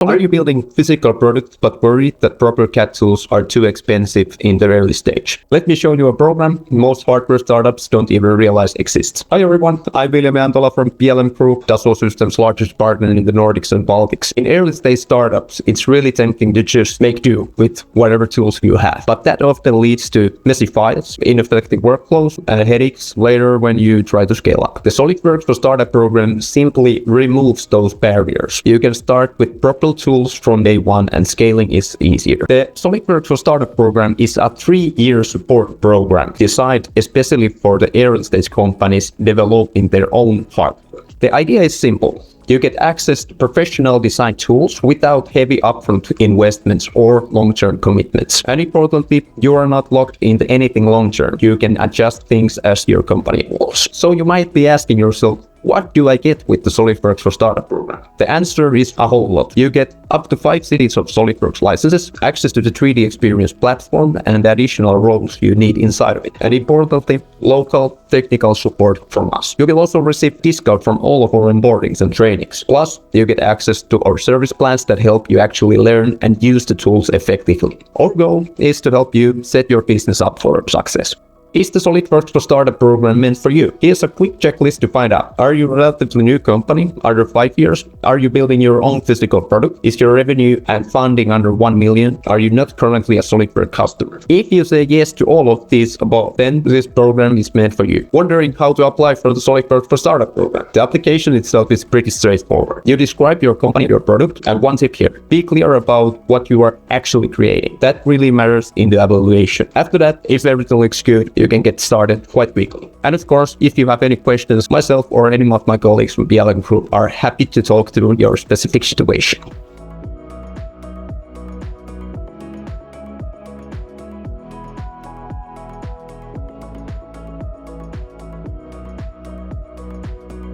Are you building physical products but worried that proper CAD tools are too expensive in the early stage? Let me show you a program most hardware startups don't even realize exists. Hi everyone, I'm William Antola from PLM Group, Dassault Systèmes' largest partner in the Nordics and Baltics. In early stage startups, it's really tempting to just make do with whatever tools you have. But that often leads to messy files, ineffective workflows, and headaches later when you try to scale up. The SOLIDWORKS for Startup program simply removes those barriers. You can start with proper tools from day one and scaling is easier. The SOLIDWORKS for Startup program is a 3-year support program designed especially for the early stage companies developing their own hardware. The idea is simple. You get access to professional design tools without heavy upfront investments or long-term commitments. And importantly, you are not locked into anything long-term. You can adjust things as your company evolves. So you might be asking yourself, what do I get with the SOLIDWORKS for Startup program? The answer is a whole lot. You get up to 5 cities of SOLIDWORKS licenses, access to the 3D Experience platform, and the additional roles you need inside of it. And importantly, local technical support from us. You will also receive discount from all of our onboardings and trainings. Plus, you get access to our service plans that help you actually learn and use the tools effectively. Our goal is to help you set your business up for success. Is the SOLIDWORKS for Startup program meant for you? Here's a quick checklist to find out. Are you a relatively new company? Under 5 years? Are you building your own physical product? Is your revenue and funding under 1 million? Are you not currently a SOLIDWORKS customer? If you say yes to all of these above, then this program is meant for you. Wondering how to apply for the SOLIDWORKS for Startup program? The application itself is pretty straightforward. You describe your company, your product, and one tip here. Be clear about what you are actually creating. That really matters in the evaluation. After that, if everything looks good, you can get started quite quickly. And of course, if you have any questions, myself or any of my colleagues from PLM Group are happy to talk through your specific situation.